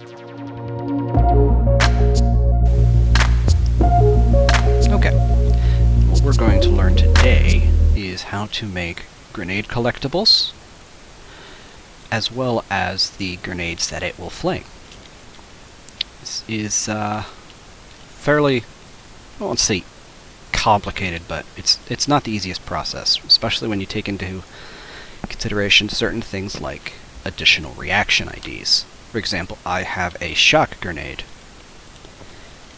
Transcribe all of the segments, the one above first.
Okay, what we're going to learn today is how to make grenade collectibles, as well as the grenades that it will fling. This is fairly, I won't say complicated, but it's not the easiest process, especially when you take into consideration certain things like additional reaction IDs. For example, I have a shock grenade,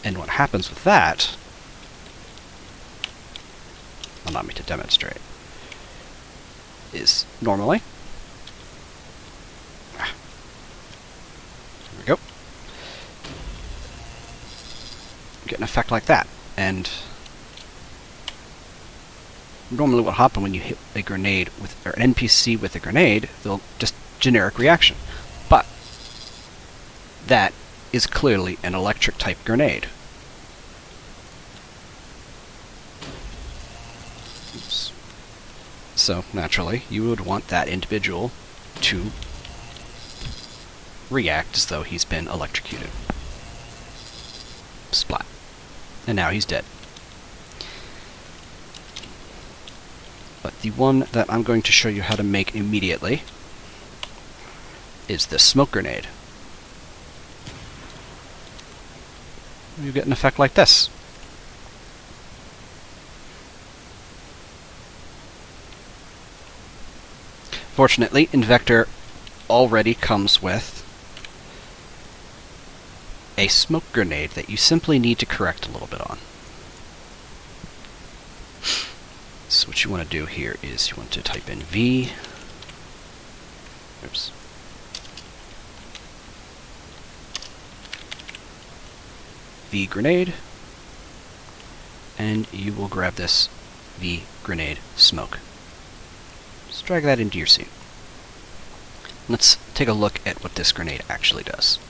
and what happens with that, allow me to demonstrate, is normally, there we go, get an effect like that, and normally what happens when you hit a grenade with, or an NPC with a grenade, they'll just generic reaction. But that is clearly an electric type grenade. Oops. So naturally, you would want that individual to react as though he's been electrocuted. Splat. And now he's dead. But the one that I'm going to show you how to make immediately is this smoke grenade. You get an effect like this. Fortunately, Invector already comes with a smoke grenade that you simply need to correct a little bit on. So what you want to do here is you want to type in V. Oops. V grenade, and you will grab this V grenade smoke. Just drag that into your scene. Let's take a look at what this grenade actually does.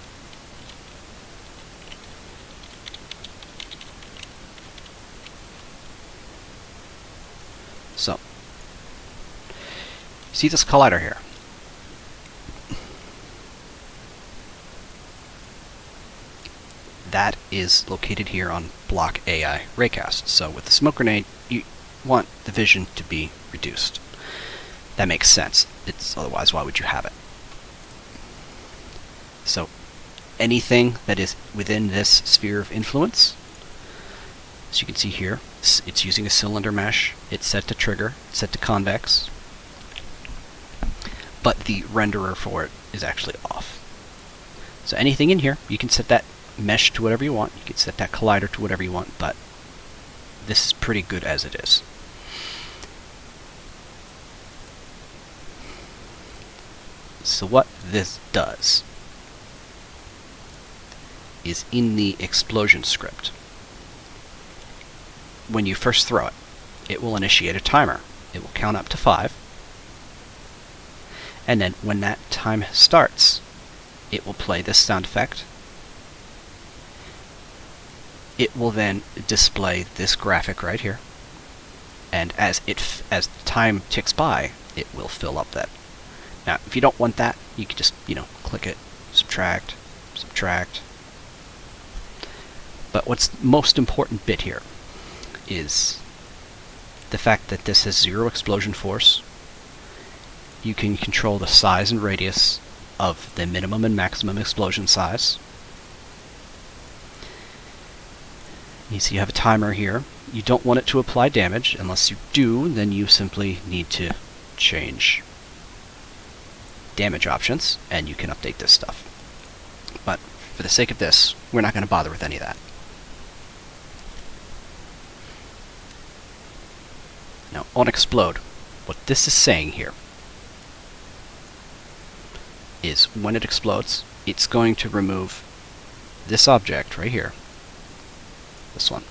So, see this collider here? That is located here on block AI raycast. So with the smoke grenade, you want the vision to be reduced. That makes sense. Otherwise, why would you have it? So anything that is within this sphere of influence, as you can see here, it's using a cylinder mesh. It's set to trigger, it's set to convex, but the renderer for it is actually off. So anything in here, you can set that mesh to whatever you want. You can set that collider to whatever you want, but this is pretty good as it is. So what this does is in the explosion script, when you first throw it, it will initiate a timer. It will count up to 5, and then when that time starts, it will play this sound effect. It will then display this graphic right here, and as time ticks by, it will fill up that. Now, if you don't want that, you can just, click it, subtract. But what's the most important bit here is the fact that this has 0 explosion force. You can control the size and radius of the minimum and maximum explosion size. You see you have a timer here. You don't want it to apply damage. Unless you do, then you simply need to change damage options, and you can update this stuff. But for the sake of this, we're not going to bother with any of that. Now, on explode, what this is saying here is when it explodes, it's going to remove this object right here, this one,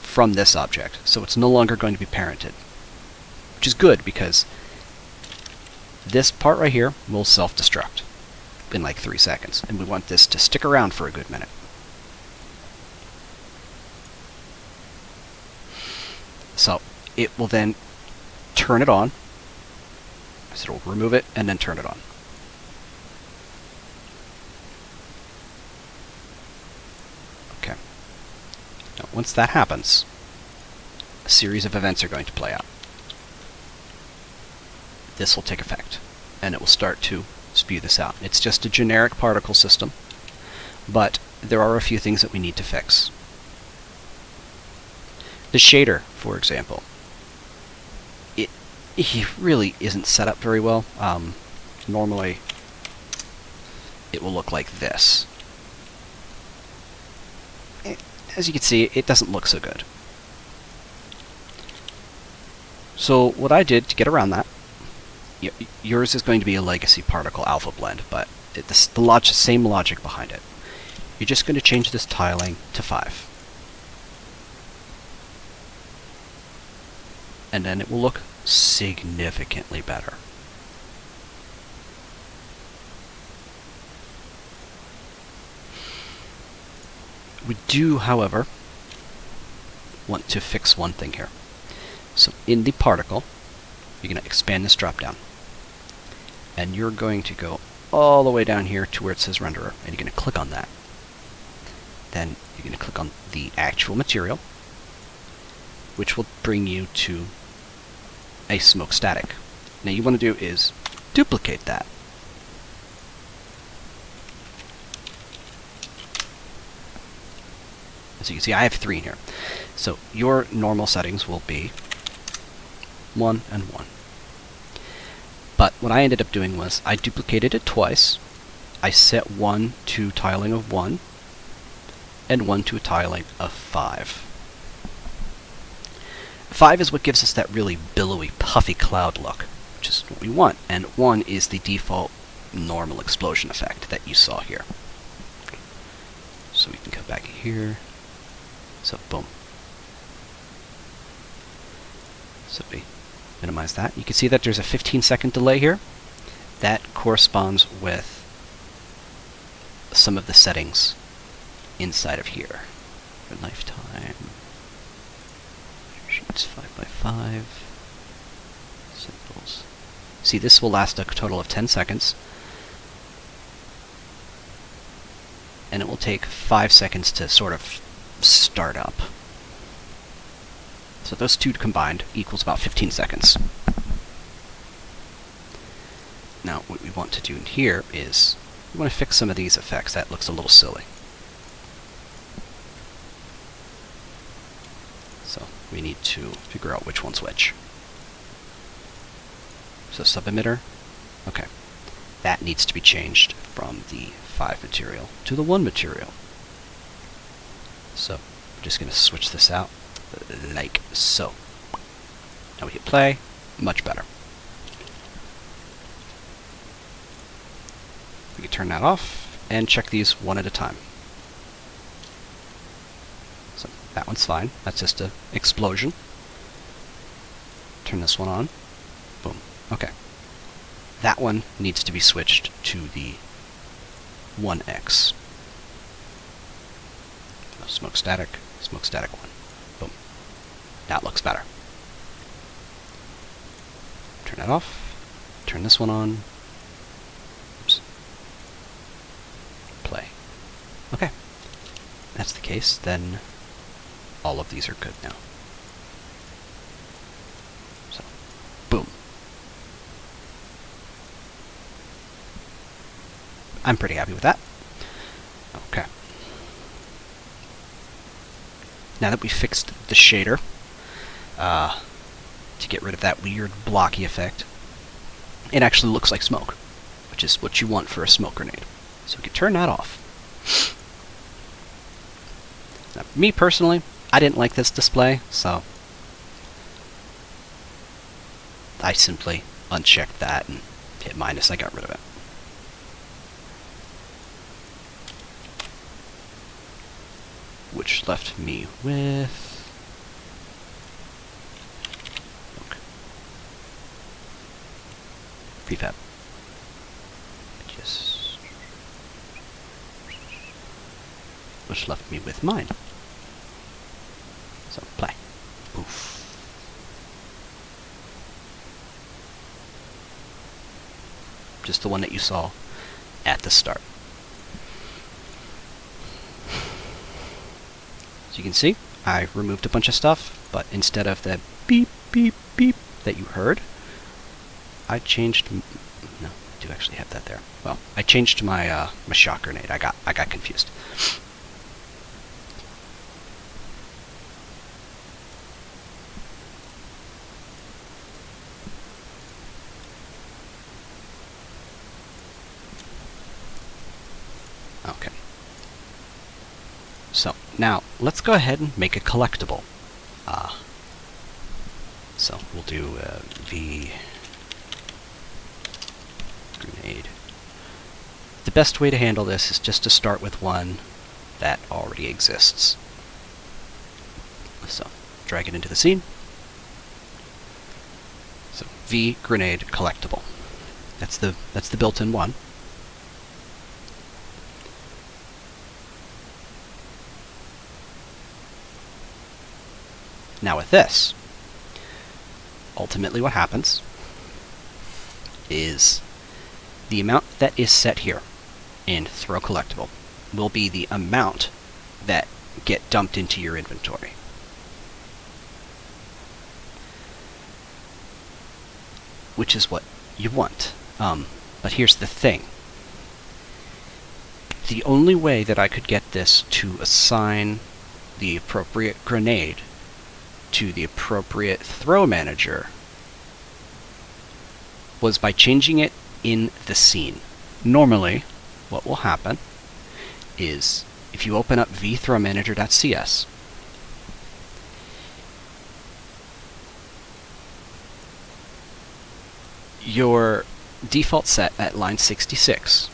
from this object. So it's no longer going to be parented, which is good because this part right here will self-destruct in like 3 seconds, and we want this to stick around for a good minute. So it will then turn it on, so it'll remove it and then turn it on. once that happens, a series of events are going to play out. This will take effect, and it will start to spew this out. It's just a generic particle system, but there are a few things that we need to fix. The shader, for example, it really isn't set up very well. Normally, it will look like this. As you can see, it doesn't look so good. So what I did to get around that, yours is going to be a legacy particle alpha blend, but the same logic behind it. You're just going to change this tiling to 5. And then it will look significantly better. We do, however, want to fix one thing here. So in the particle, you're going to expand this drop down. And you're going to go all the way down here to where it says renderer, and you're going to click on that. Then you're going to click on the actual material, which will bring you to a smoke static. Now you want to do is duplicate that. As you can see, I have 3 in here. So your normal settings will be 1 and 1. But what I ended up doing was I duplicated it twice. I set 1 to tiling of 1 and 1 to a tiling of 5. 5 is what gives us that really billowy, puffy cloud look, which is what we want. And 1 is the default normal explosion effect that you saw here. So we can come back here. So boom. So we minimize that. You can see that there's a 15-second delay here. That corresponds with some of the settings inside of here. For lifetime, sheets 5x5, symbols. See, this will last a total of 10 seconds. And it will take 5 seconds to sort of start up. So those two combined equals about 15 seconds. Now what we want to do in here is we want to fix some of these effects. That looks a little silly. So we need to figure out which one's which. So sub-emitter, okay. That needs to be changed from the 5 material to the 1 material. So I'm just going to switch this out like so. Now we hit play, much better. We can turn that off and check these one at a time. So that one's fine, that's just an explosion. Turn this one on, boom, okay. That one needs to be switched to the 1x. Smoke static 1. Boom. That looks better. Turn that off. Turn this one on. Oops. Play. Okay. If that's the case, then all of these are good now. So, boom. I'm pretty happy with that. Okay. Now that we fixed the shader, to get rid of that weird blocky effect, it actually looks like smoke, which is what you want for a smoke grenade. So we can turn that off. Now, me personally, I didn't like this display, so I simply unchecked that and hit minus. I got rid of it. Which left me with prefab. Which left me with mine. So play. Poof. Just the one that you saw at the start. As you can see, I removed a bunch of stuff, but instead of the beep, beep, beep that you heard, I changed... No, I do actually have that there. Well, I changed my my shock grenade. I got confused. Okay. So, now, let's go ahead and make a collectible. So, we'll do V grenade. The best way to handle this is just to start with one that already exists. So, drag it into the scene. So, V grenade collectible. That's the built-in one. Now with this, ultimately what happens is the amount that is set here in throw collectible will be the amount that get dumped into your inventory. Which is what you want. But here's the thing. The only way that I could get this to assign the appropriate grenade to the appropriate throw manager was by changing it in the scene. Normally, what will happen is if you open up vthrowmanager.cs, your default set at line 66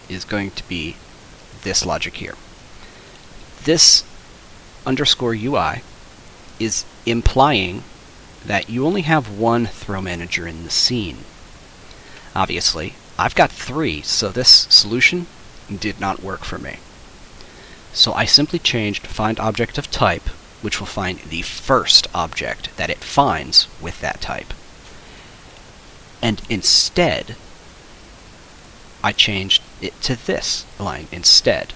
is going to be this logic here. This _UI is implying that you only have one throw manager in the scene. Obviously, I've got 3, so this solution did not work for me. So I simply changed find object of type, which will find the first object that it finds with that type. And instead, I changed it to this line instead.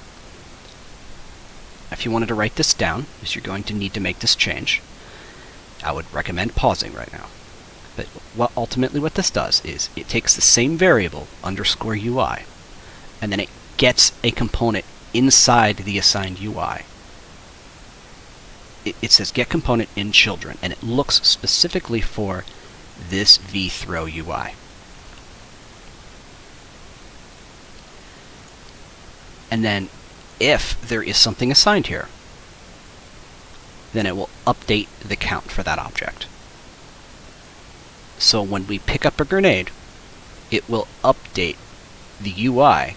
If you wanted to write this down, because you're going to need to make this change, I would recommend pausing right now. But ultimately what this does is it takes the same variable, _UI, and then it gets a component inside the assigned UI. It says get component in children, and it looks specifically for this vthrow UI. And then if there is something assigned here, then it will update the count for that object. So when we pick up a grenade, it will update the UI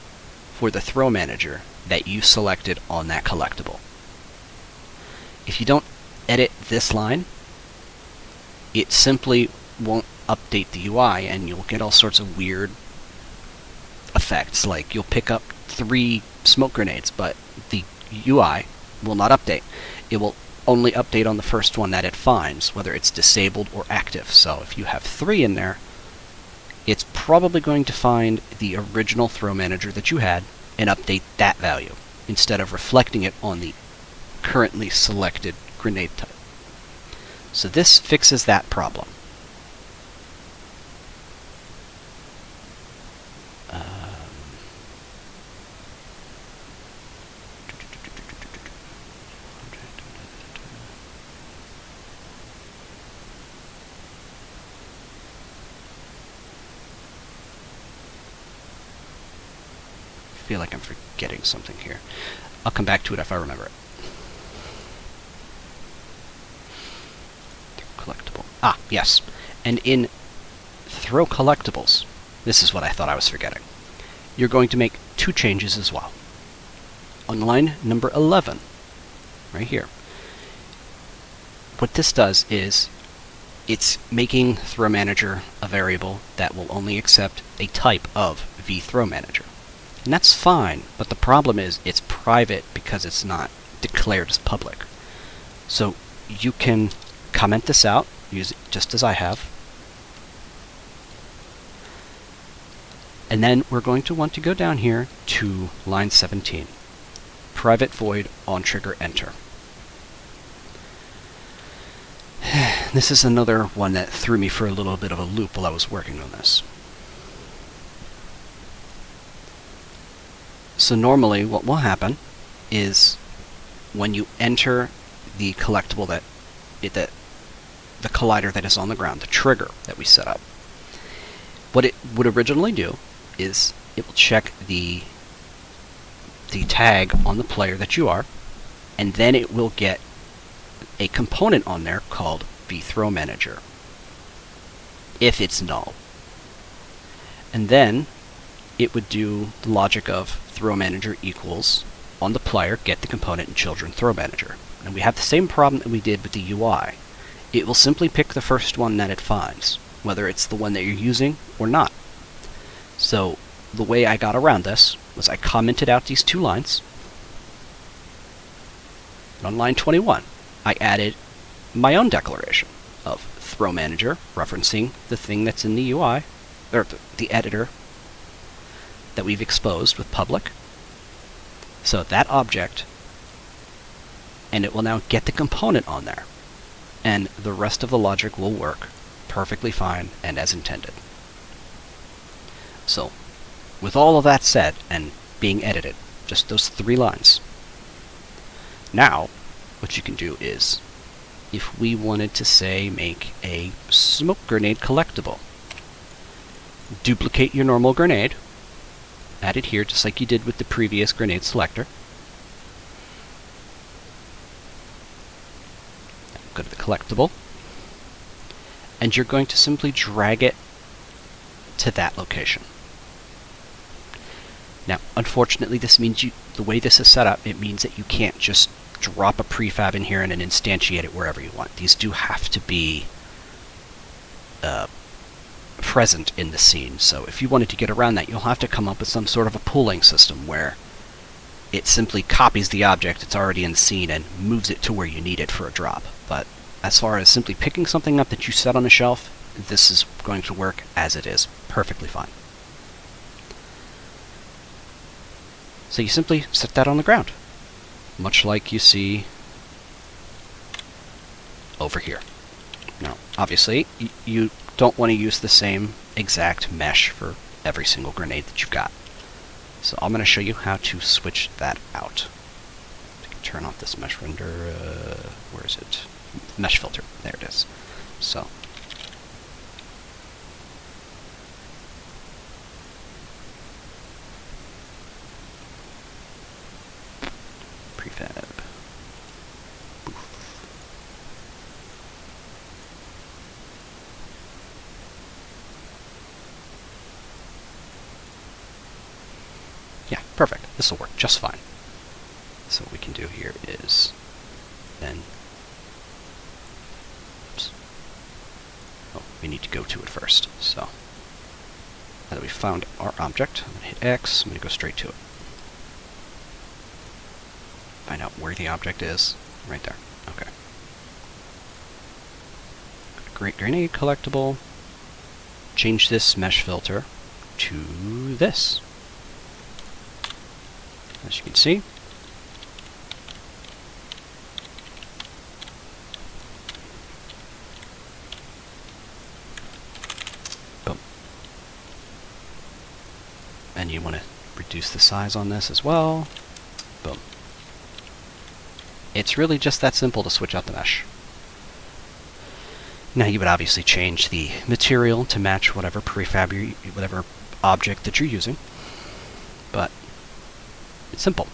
for the throw manager that you selected on that collectible. If you don't edit this line, it simply won't update the UI, and you'll get all sorts of weird effects, like you'll pick up 3 smoke grenades, but the UI will not update. It will only update on the first one that it finds, whether it's disabled or active. So if you have 3 in there, it's probably going to find the original throw manager that you had and update that value, instead of reflecting it on the currently selected grenade type. So this fixes that problem. I feel like I'm forgetting something here. I'll come back to it if I remember it. Collectible. Ah, yes. And in throw collectibles, this is what I thought I was forgetting. You're going to make 2 changes as well. On line number 11, right here, what this does is it's making throw manager a variable that will only accept a type of vthrow manager. And that's fine, but the problem is it's private because it's not declared as public. So you can comment this out, use it just as I have. And then we're going to want to go down here to line 17. Private void on trigger enter. this is another one that threw me for a little bit of a loop while I was working on this. So normally what will happen is when you enter the collectible the collider that is on the ground, the trigger that we set up, what it would originally do is it will check the tag on the player that you are, and then it will get a component on there called the throw manager, if it's null. And then it would do the logic of throw manager equals on the player get the component in children throw manager. And we have the same problem that we did with the UI. It will simply pick the first one that it finds, whether it's the one that you're using or not. So the way I got around this was I commented out these two lines. And on line 21, I added my own declaration of throw manager, referencing the thing that's in the UI, or the editor that we've exposed with public. So that object, and it will now get the component on there. And the rest of the logic will work perfectly fine and as intended. So, with all of that said and being edited, just those 3 lines. Now, what you can do is, if we wanted to say make a smoke grenade collectible, duplicate your normal grenade, add it here just like you did with the previous grenade selector. Go to the collectible, and you're going to simply drag it to that location. Now, unfortunately, this means the way this is set up, it means that you can't just drop a prefab in here and then instantiate it wherever you want. These do have to be present in the scene. So if you wanted to get around that, you'll have to come up with some sort of a pooling system where it simply copies the object that's already in the scene and moves it to where you need it for a drop. But as far as simply picking something up that you set on a shelf, this is going to work as it is perfectly fine. So you simply set that on the ground, much like you see over here. Now, obviously, you don't want to use the same exact mesh for every single grenade that you've got. So I'm going to show you how to switch that out. Turn off this mesh render. Where is it? Mesh filter. There it is. So. Prefab. Yeah, perfect. This will work just fine. So what we can do here is then, oops. Oh, we need to go to it first. So now that we found our object, I'm going to hit X, I'm going to go straight to it. Find out where the object is. Right there. Okay. Great grenade collectible. Change this mesh filter to this. As you can see, boom. And you want to reduce the size on this as well. Boom. It's really just that simple to switch out the mesh. Now you would obviously change the material to match whatever prefab, whatever object that you're using, but it's simple.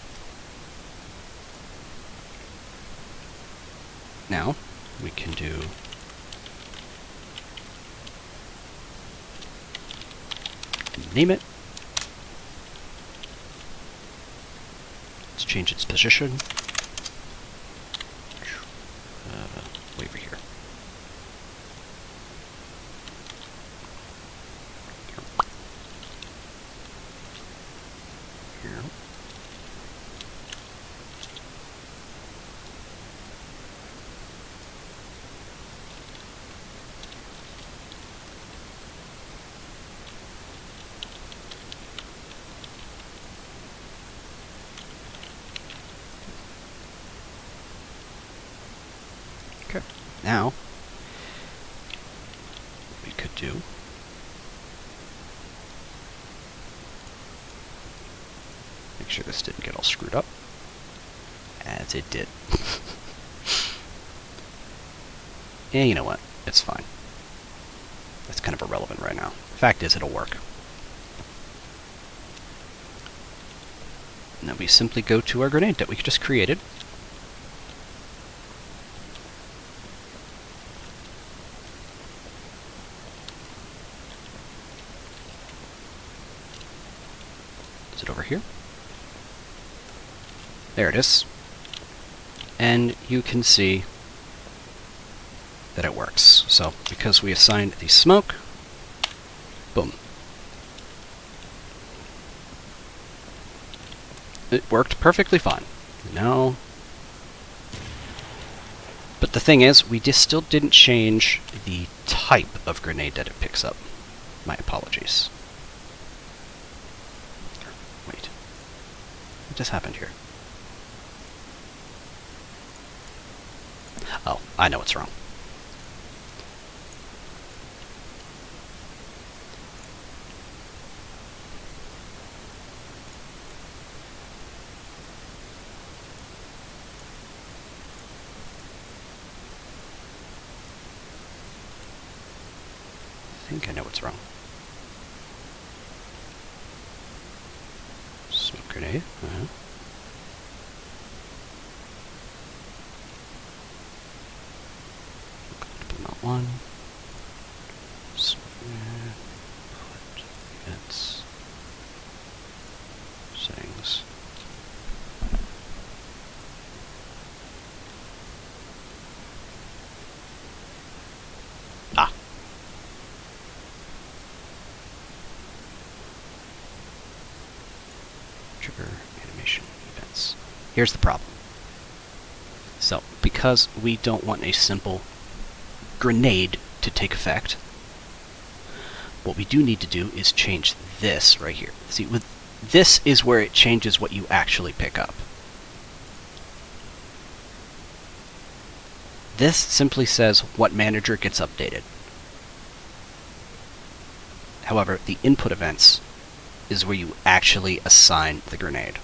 Now we can do name it. Let's change its position. Way over here. Here. Okay. Now, do make sure this didn't get all screwed up, as it did. Yeah, you know what? It's fine. That's kind of irrelevant right now. Fact is, it'll work. Now we simply go to our grenade that we just created. Is it over here? There it is. And you can see that it works. So, because we assigned the smoke, boom. It worked perfectly fine. Now, but the thing is, we just still didn't change the type of grenade that it picks up. My apologies. Wait. What just happened here? Oh, I know what's wrong. I think I know what's wrong. Smoke grenade. Not one. Smoke grenade. Put its settings. Ah. Trigger animation events. Here's the problem. So, because we don't want a simple grenade to take effect, what we do need to do is change this right here. See, with this is where it changes what you actually pick up. This simply says what manager gets updated. However, the input events is where you actually assign the grenade.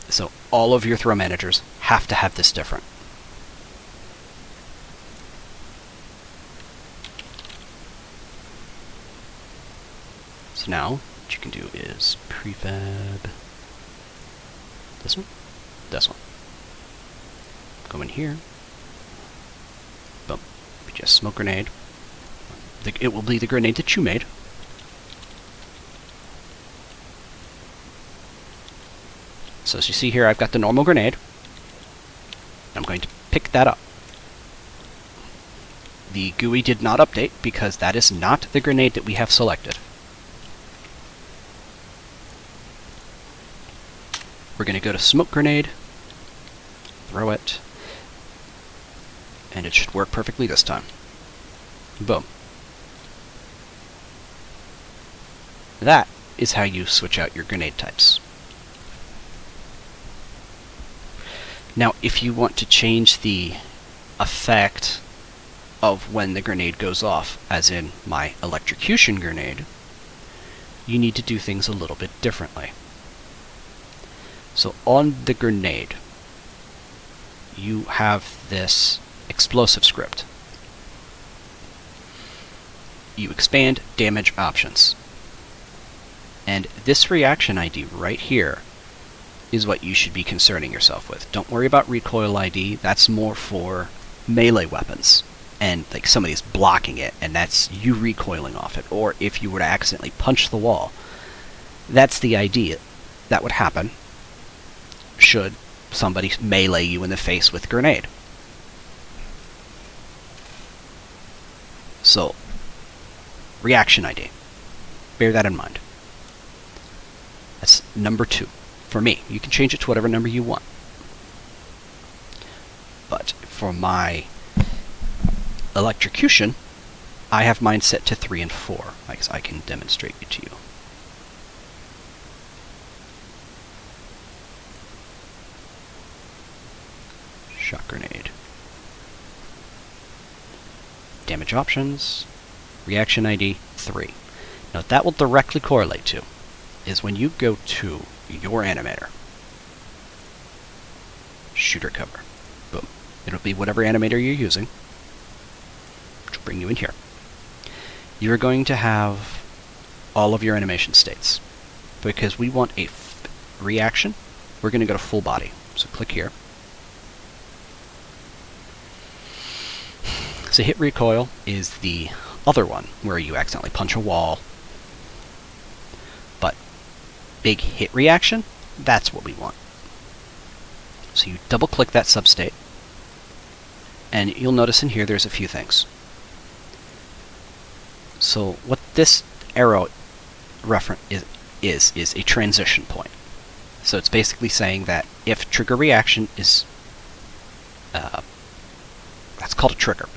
So all of your throw managers have to have this different. So now, what you can do is prefab this one, this one. Go in here. Boom. Just smoke grenade. It will be the grenade that you made. So as you see here, I've got the normal grenade. I'm going to pick that up. The GUI did not update because that is not the grenade that we have selected. We're going to go to smoke grenade, throw it, and it should work perfectly this time. Boom. That is how you switch out your grenade types. Now, if you want to change the effect of when the grenade goes off, as in my electrocution grenade, you need to do things a little bit differently. So on the grenade, you have this explosive script. You expand damage options. And this reaction ID right here is what you should be concerning yourself with. Don't worry about recoil ID. That's more for melee weapons. And like somebody's blocking it, and that's you recoiling off it. Or if you were to accidentally punch the wall, that's the idea that would happen should somebody melee you in the face with a grenade. So, reaction ID. Bear that in mind. That's number 2. For me, you can change it to whatever number you want. But for my electrocution, I have mine set to 3 and 4. I guess I can demonstrate it to you. Shot grenade. damage options, reaction ID 3. Now what that will directly correlate to is when you go to your animator, shooter cover, boom. It'll be whatever animator you're using, which will bring you in here. You're going to have all of your animation states. Because we want a reaction, we're going to go to full body. So click here. So hit recoil is the other one, where you accidentally punch a wall. But big hit reaction, that's what we want. So you double click that substate, and you'll notice in here there's a few things. So what this arrow reference is a transition point. So it's basically saying that if trigger reaction is, that's called a trigger.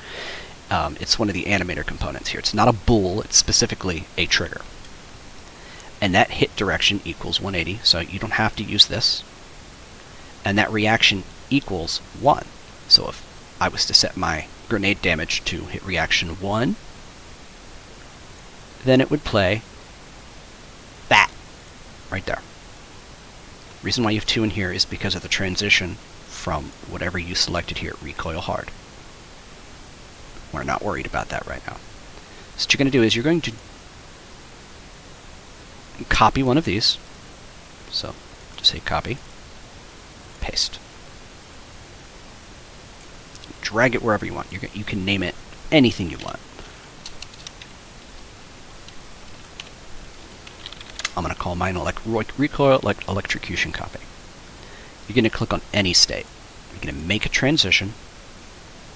It's one of the animator components here. It's not a bool, it's specifically a trigger. And that hit direction equals 180, so you don't have to use this. And that reaction equals 1. So if I was to set my grenade damage to hit reaction 1, then it would play that right there. Reason why you have 2 in here is because of the transition from whatever you selected here, recoil hard. We're not worried about that right now. So what you're going to do is you're going to copy one of these. So just say copy, paste. Drag it wherever you want. You can name it anything you want. I'm going to call mine recoil electrocution copy. You're going to click on any state. You're going to make a transition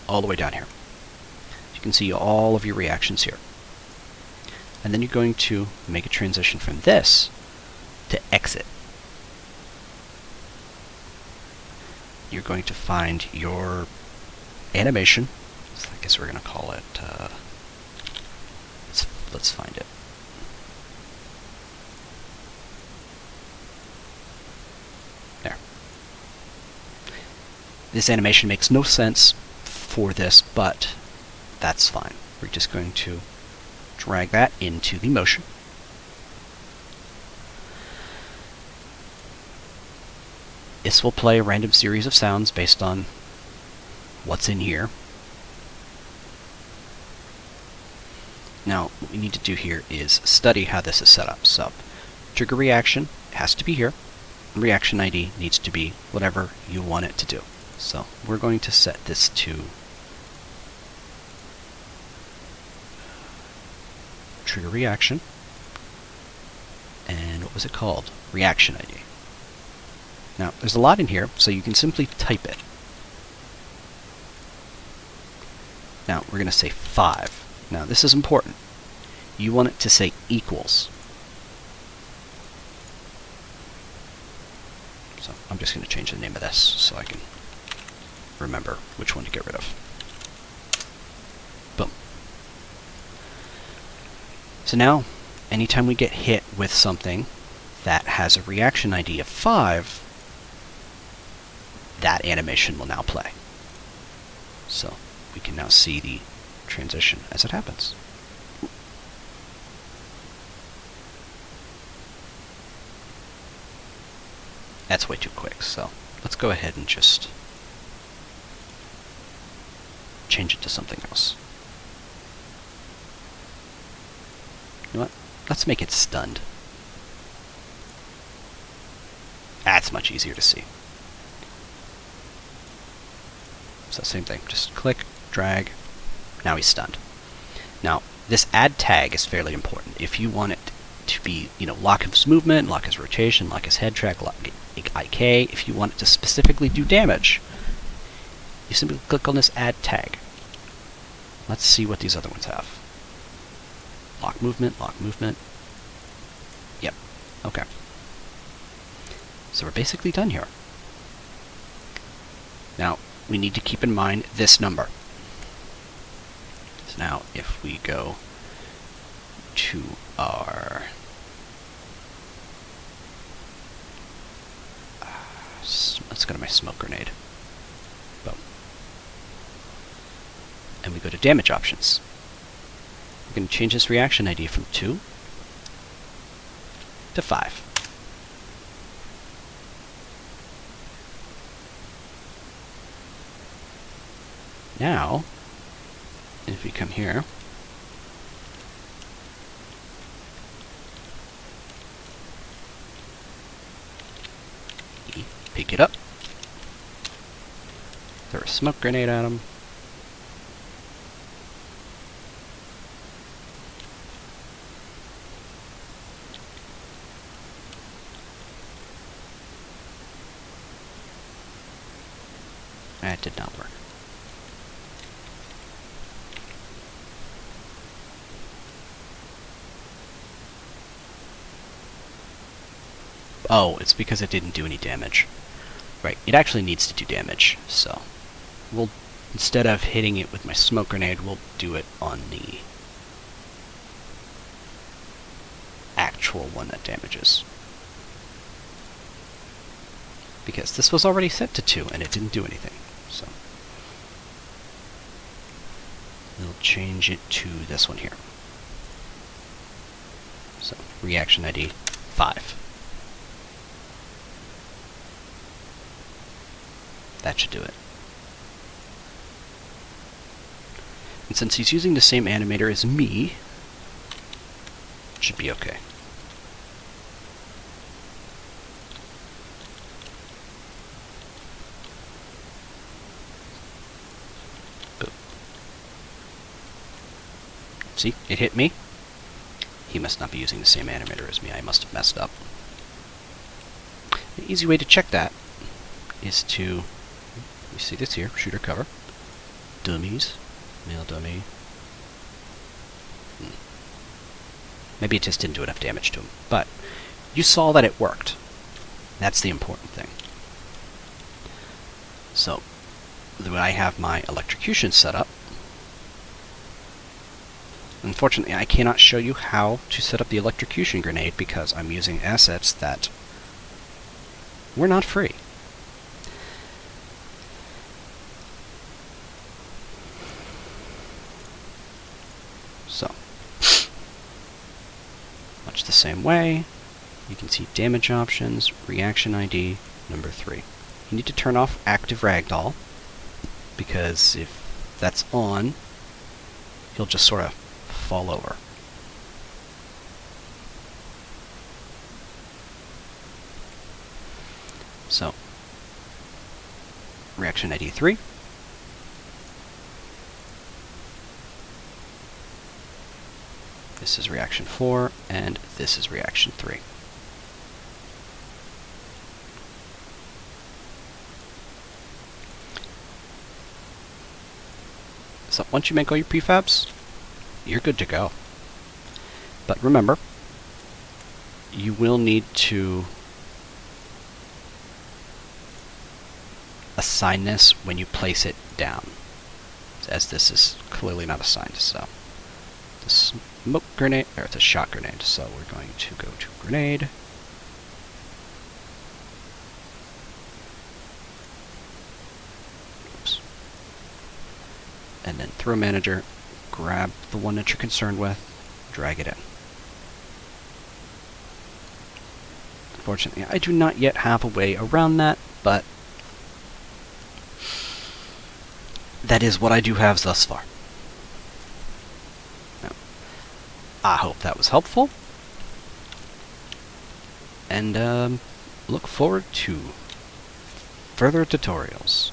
all the way down here. You can see all of your reactions here. And then you're going to make a transition from this to exit. You're going to find your animation. So I guess we're going to call it, let's find it. There. This animation makes no sense for this, but that's fine. We're just going to drag that into the motion. This will play a random series of sounds based on what's in here. Now, what we need to do here is study how this is set up. So, trigger reaction has to be here. Reaction ID needs to be whatever you want it to do. So, we're going to set this to trigger reaction. And what was it called? Reaction ID. Now, there's a lot in here, so you can simply type it. Now, we're going to say 5. Now, this is important. You want it to say equals. So, I'm just going to change the name of this so I can remember which one to get rid of. Boom. So now, anytime we get hit with something that has a reaction ID of 5, that animation will now play. So, we can now see the transition as it happens. That's way too quick, so let's go ahead and just change it to something else. You know what? Let's make it stunned. That's much easier to see. So same thing, just click, drag, now he's stunned. Now, this add tag is fairly important. If you want it to be, lock his movement, lock his rotation, lock his head track, lock IK, if you want it to specifically do damage, you simply click on this add tag. Let's see what these other ones have. Lock movement, Yep, okay. So we're basically done here. Now, we need to keep in mind this number. So now, if we go to our let's go to my smoke grenade. Boom. and we go to damage options. We're going to change this reaction ID from 2 to 5. Now, if we come here, pick it up, throw a smoke grenade at him, that did not work. Oh, it's because it didn't do any damage. Right, it actually needs to do damage, so we'll, instead of hitting it with my smoke grenade, we'll do it on the actual one that damages. Because this was already set to 2 and it didn't do anything, so we'll change it to this one here. So, reaction ID 5. That should do it. And since he's using the same animator as me, it should be okay. Boom. See, it hit me. He must not be using the same animator as me. I must have messed up. The easy way to check that is to, you see this here, shooter cover, dummies, male dummy. Maybe it just didn't do enough damage to him, but you saw that it worked. That's the important thing. So, the way I have my electrocution set up, unfortunately I cannot show you how to set up the electrocution grenade because I'm using assets that were not free. So, much the same way, you can see damage options, reaction ID, number 3. You need to turn off active ragdoll, because if that's on, he'll just sort of fall over. So, reaction ID 3. This is reaction 4, and this is reaction 3. So once you make all your prefabs, you're good to go. But remember, you will need to assign this when you place it down, as this is clearly not assigned. So the smoke grenade, or it's a shot grenade, so we're going to go to grenade. Oops. And then throw manager, grab the one that you're concerned with, drag it in. Unfortunately, I do not yet have a way around that, but that is what I do have thus far. Now, I hope that was helpful, and look forward to further tutorials.